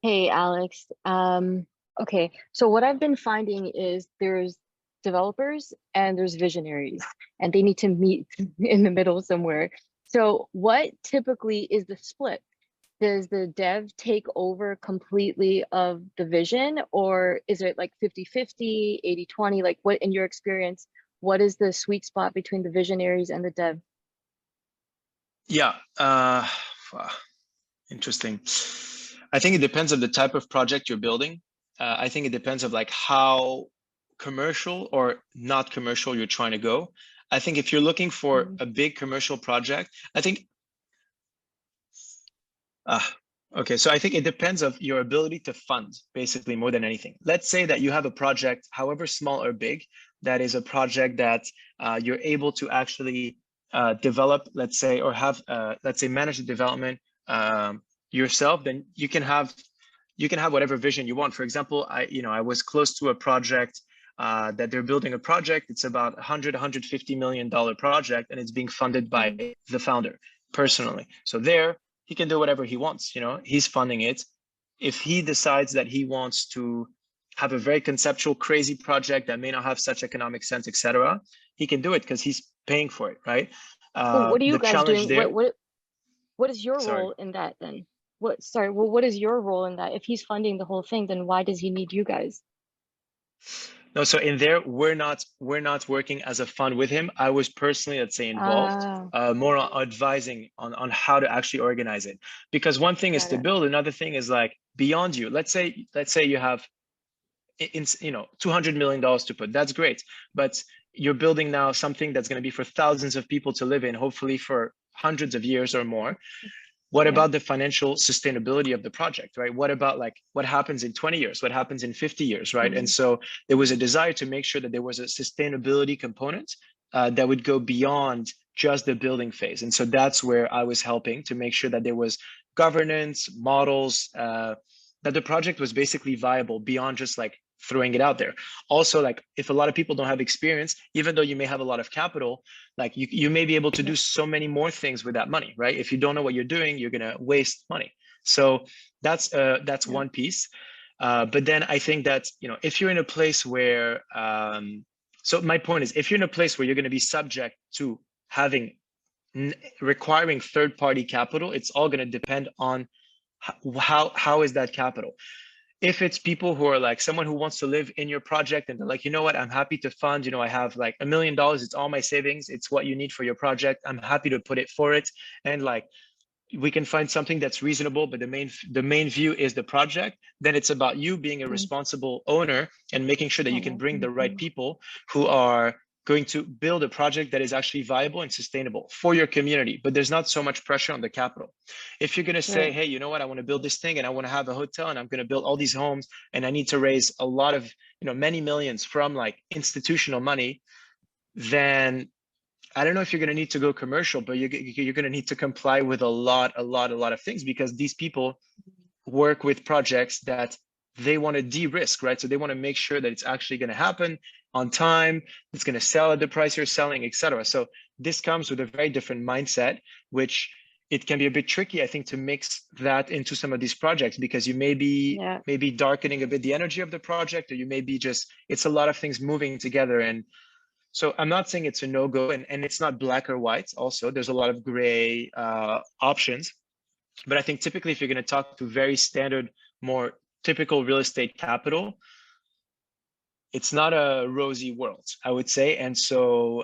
Hey, Alex. Okay, so what I've been finding is there's developers and there's visionaries, and they need to meet in the middle somewhere. So what typically is the split? Does the dev take over completely of the vision, or is it like 50-50, 80-20? Like, what, in your experience, what is the sweet spot between the visionaries and the dev? Yeah, interesting. I think it depends on the type of project you're building. I think it depends on like how commercial or not commercial you're trying to go. I think if you're looking for a big commercial project, I think okay, so I think it depends of your ability to fund, basically, more than anything. Let's say that you have a project, however small or big, that is a project that you're able to actually develop, let's say, or have, let's say, manage the development yourself. Then you can have whatever vision you want. For example, I was close to a project that they're building a project. It's about $150 million project, and it's being funded by the founder personally. So there, he can do whatever he wants. He's funding it. If he decides that he wants to have a very conceptual, crazy project that may not have such economic sense, etc., he can do it because he's paying for it, right? So what are you The guys challenge doing? there. What is your Sorry. role in that then? What is your role in that? If he's funding the whole thing, then why does he need you guys? No, so in there, we're not working as a fund with him. I was personally, let's say, involved, more on advising on how to actually organize it. Because one thing is Got to it. build, another thing is like beyond you. Let's say you have $200 million to put. That's great, but you're building now something that's going to be for thousands of people to live in, hopefully for hundreds of years or more. What about the financial sustainability of the project, right? What about like what happens in 20 years? What happens in 50 years, right? And so there was a desire to make sure that there was a sustainability component that would go beyond just the building phase. And so that's where I was helping to make sure that there was governance, models, that the project was basically viable beyond just like throwing it out there. Also, like if a lot of people don't have experience, even though you may have a lot of capital, like you may be able to do so many more things with that money, right? If you don't know what you're doing, you're gonna waste money. So that's one piece. But then I think that, if you're in a place where, so my point is, if you're in a place where you're gonna be subject to requiring third-party capital, it's all gonna depend on how is that capital. If it's people who are like someone who wants to live in your project and they're like, you know what, I'm happy to fund, I have like $1 million, it's all my savings, it's what you need for your project, I'm happy to put it for it. And like, we can find something that's reasonable, but the main view is the project. Then it's about you being a responsible owner and making sure that you can bring the right people who are going to build a project that is actually viable and sustainable for your community, but there's not so much pressure on the capital. If you're going to say, hey, you know what, I want to build this thing and I want to have a hotel and I'm going to build all these homes and I need to raise a lot of, many millions from like institutional money, then I don't know if you're going to need to go commercial, but you're going to need to comply with a lot of things, because these people work with projects that they want to de-risk, right? So they want to make sure that it's actually going to happen on time, it's going to sell at the price you're selling, etc. So this comes with a very different mindset, which it can be a bit tricky, I think, to mix that into some of these projects, because you may be maybe darkening a bit the energy of the project, or you may be it's a lot of things moving together. And so I'm not saying it's a no-go, and it's not black or white. Also, there's a lot of gray options. But I think typically if you're going to talk to very standard, more typical real estate capital, it's not a rosy world, I would say. And so,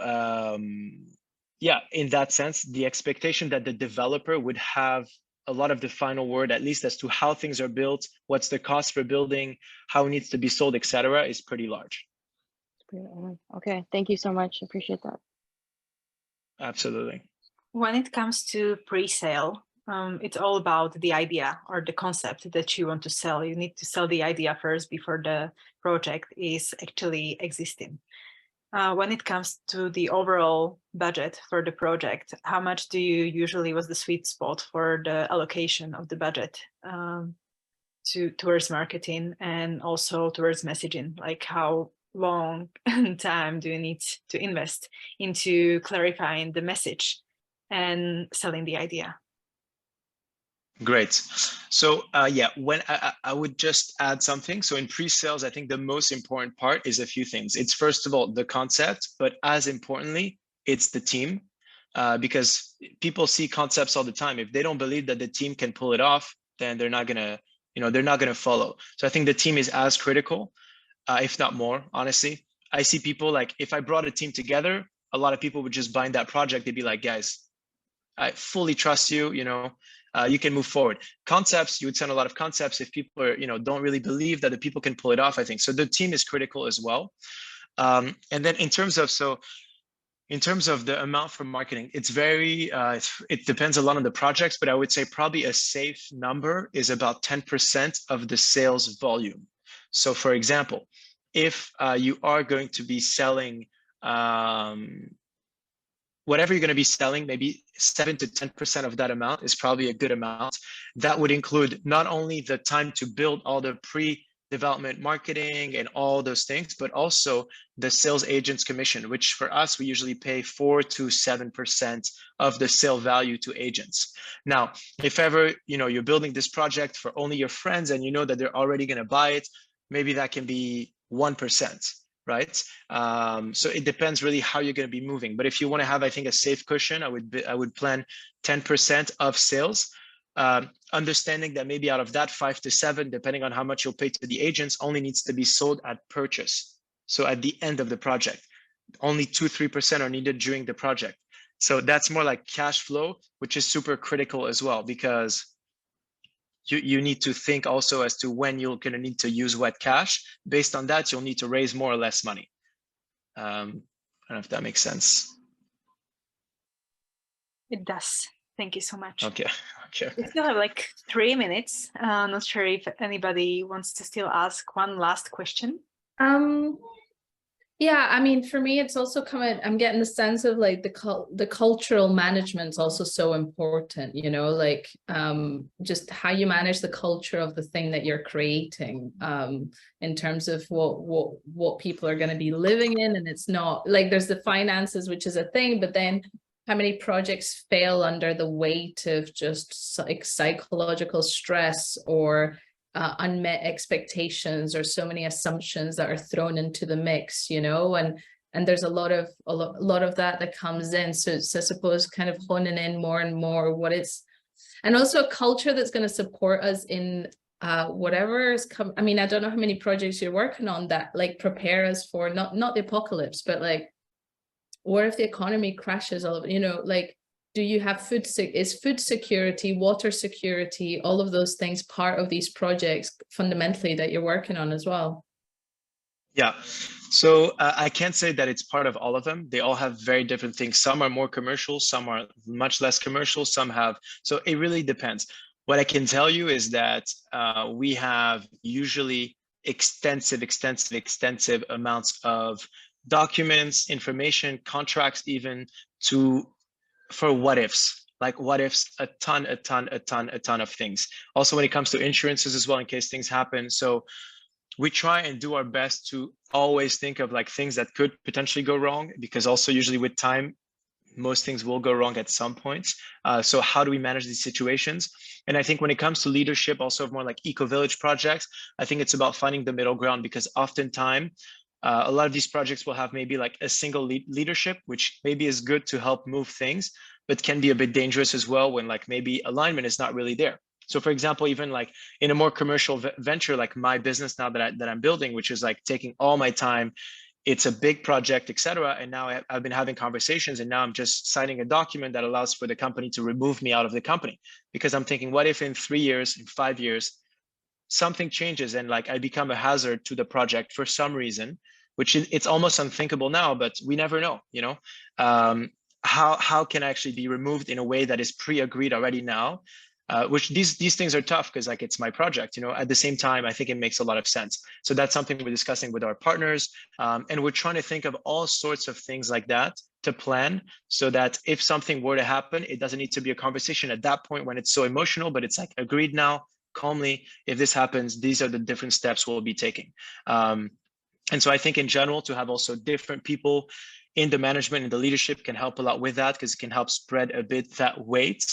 in that sense, the expectation that the developer would have a lot of the final word, at least as to how things are built, what's the cost for building, how it needs to be sold, etc., is pretty large. Okay, thank you so much. Appreciate that. Absolutely. When it comes to pre-sale, it's all about the idea or the concept that you want to sell. You need to sell the idea first before the project is actually existing. When it comes to the overall budget for the project, how much do you usually, was the sweet spot for the allocation of the budget towards marketing and also towards messaging? Like how long time do you need to invest into clarifying the message and selling the idea? Great. So when I would just add something. So in pre-sales, I think the most important part is a few things. It's first of all the concept, but as importantly, it's the team, because people see concepts all the time. If they don't believe that the team can pull it off, then they're not gonna follow. So I think the team is as critical, if not more. Honestly, I see people like, if I brought a team together, a lot of people would just bind that project. They'd be like, guys, I fully trust you, you can move forward. Concepts, you would send a lot of concepts if people are, don't really believe that the people can pull it off, I think. So the team is critical as well. And then in terms of the amount for marketing, it's very, it depends a lot on the projects, but I would say probably a safe number is about 10% of the sales volume. So for example, if you are going to be selling, whatever you're going to be selling, maybe 7 to 10% of that amount is probably a good amount. That would include not only the time to build all the development, marketing, and all those things, but also the sales agent's commission, which for us, we usually pay 4 to 7% of the sale value to agents. Now, if ever, you're building this project for only your friends and you know that they're already going to buy it, maybe that can be 1%, right? So it depends really how you're going to be moving. But if you want to have, I think, a safe cushion, I would plan 10% of sales. Understanding that maybe out of that 5 to 7, depending on how much you'll pay to the agents, only needs to be sold at purchase. So at the end of the project, only 2-3% are needed during the project. So that's more like cash flow, which is super critical as well, because you need to think also as to when you're going to need to use what cash. Based on that, you'll need to raise more or less money. I don't know if that makes sense. It does. Thank you so much. Okay. We still have like 3 minutes. Not sure if anybody wants to still ask one last question. Yeah, I mean, for me, it's also I'm getting the sense of like the cultural management is also so important, like just how you manage the culture of the thing that you're creating, in terms of what people are going to be living in. And it's not like there's the finances, which is a thing, but then how many projects fail under the weight of just like psychological stress or unmet expectations, or so many assumptions that are thrown into the mix, and there's a lot of that comes in. So it's, I suppose, kind of honing in more and more what it's, and also a culture that's going to support us in whatever is come. I mean, I don't know how many projects you're working on that like prepare us for not the apocalypse, but like, what if the economy crashes? All of like, do you have is food security, water security, all of those things part of these projects fundamentally that you're working on as well? Yeah, so I can't say that it's part of all of them. They all have very different things. Some are more commercial, some are much less commercial, some have, so it really depends. What I can tell you is that we have usually extensive amounts of documents, information, contracts, even for what ifs, like what ifs, a ton of things. Also, when it comes to insurances as well, in case things happen. So we try and do our best to always think of like things that could potentially go wrong, because also usually with time, most things will go wrong at some points. So how do we manage these situations? And I think when it comes to leadership, also of more like eco-village projects, I think it's about finding the middle ground, because oftentimes a lot of these projects will have maybe like a single leadership, which maybe is good to help move things, but can be a bit dangerous as well when like maybe alignment is not really there. So for example, even like in a more commercial venture, like my business now that I'm building, which is like taking all my time, it's a big project, etc. And now I've been having conversations, and now I'm just signing a document that allows for the company to remove me out of the company, because I'm thinking, what if in 3 years, in 5 years, something changes and like I become a hazard to the project for some reason, which it's almost unthinkable now, but we never know, how can I actually be removed in a way that is pre-agreed already now? Which these things are tough, because like it's my project, at the same time, I think it makes a lot of sense. So that's something we're discussing with our partners. And we're trying to think of all sorts of things like that to plan, so that if something were to happen, it doesn't need to be a conversation at that point when it's so emotional, but it's like agreed now, calmly, if this happens, these are the different steps we'll be taking. And so I think in general, to have also different people in the management and the leadership can help a lot with that, because it can help spread a bit that weight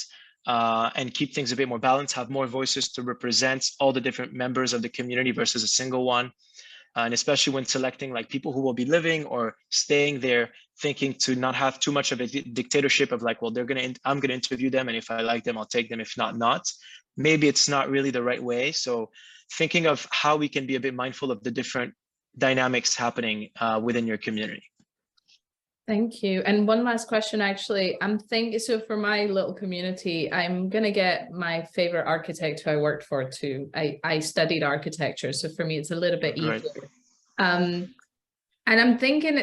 and keep things a bit more balanced, have more voices to represent all the different members of the community versus a single one. And especially when selecting like people who will be living or staying there, thinking to not have too much of a dictatorship of like, well, I'm gonna interview them, and if I like them, I'll take them, if not, not. Maybe it's not really the right way. So thinking of how we can be a bit mindful of the different dynamics happening within your community. Thank you. And one last question, actually. I'm thinking, so for my little community, I'm going to get my favorite architect who I worked for too. I studied architecture, so for me, it's a little bit easier. And I'm thinking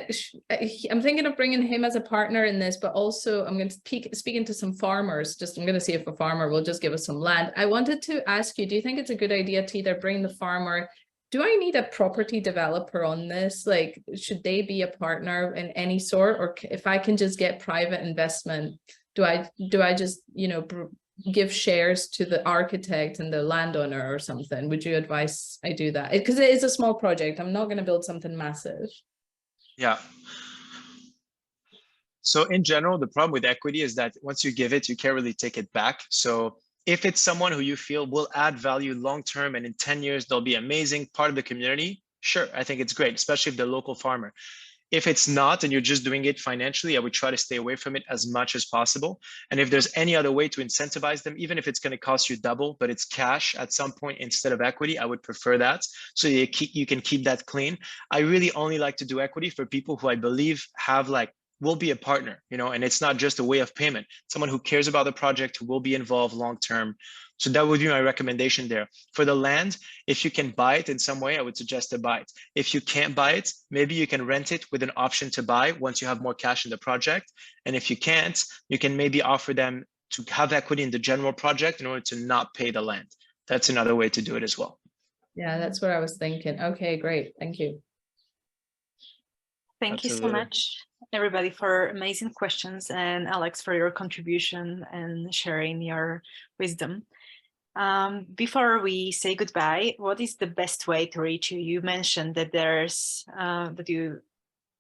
of bringing him as a partner in this, but also I'm going to speaking to some farmers. I'm going to see if a farmer will just give us some land. I wanted to ask you, do you think it's a good idea to either bring the farmer? Do I need a property developer on this? Like, should they be a partner in any sort? Or if I can just get private investment, do I just, give shares to the architect and the landowner or something? Would you advise I do that? Because it is a small project. I'm not going to build something massive. Yeah. So in general, the problem with equity is that once you give it, you can't really take it back. So if it's someone who you feel will add value long-term and in 10 years, they'll be amazing part of the community, sure, I think it's great, especially if they're local farmer. If it's not, and you're just doing it financially, I would try to stay away from it as much as possible. And if there's any other way to incentivize them, even if it's going to cost you double, but it's cash at some point instead of equity, I would prefer that. So you can keep that clean. I really only like to do equity for people who I believe have will be a partner, and it's not just a way of payment, someone who cares about the project, who will be involved long-term. So that would be my recommendation there. For the land, if you can buy it in some way, I would suggest to buy it. If you can't buy it, maybe you can rent it with an option to buy once you have more cash in the project. And if you can't, you can maybe offer them to have equity in the general project in order to not pay the land. That's another way to do it as well. Yeah, that's what I was thinking. Okay, great. Thank you. Thank you so much, everybody, for amazing questions, and Alex, for your contribution and sharing your wisdom. Before we say goodbye, what is the best way to reach you? You mentioned that that you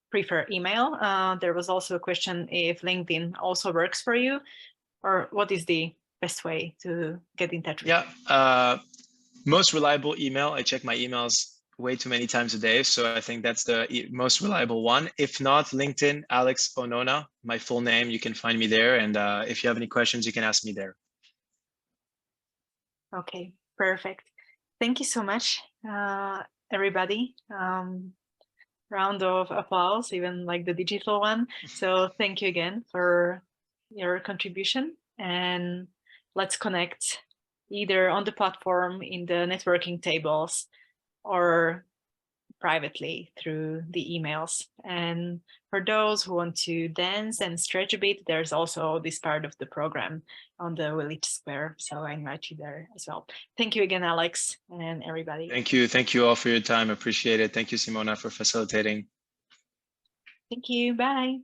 prefer email. There was also a question if LinkedIn also works for you, or what is the best way to get in touch with you? Yeah, most reliable email. I check my emails way too many times a day, so I think that's the most reliable one. If not, LinkedIn, Alex Onona, my full name, you can find me there. And if you have any questions, you can ask me there. Okay, perfect. Thank you so much, everybody. Round of applause, even like the digital one. So thank you again for your contribution, and let's connect either on the platform in the networking tables or privately through the emails. And for those who want to dance and stretch a bit, there's also this part of the program on the Village Square. So I invite you there as well. Thank you again, Alex, and everybody. Thank you. Thank you all for your time. Appreciate it. Thank you, Simona, for facilitating. Thank you. Bye.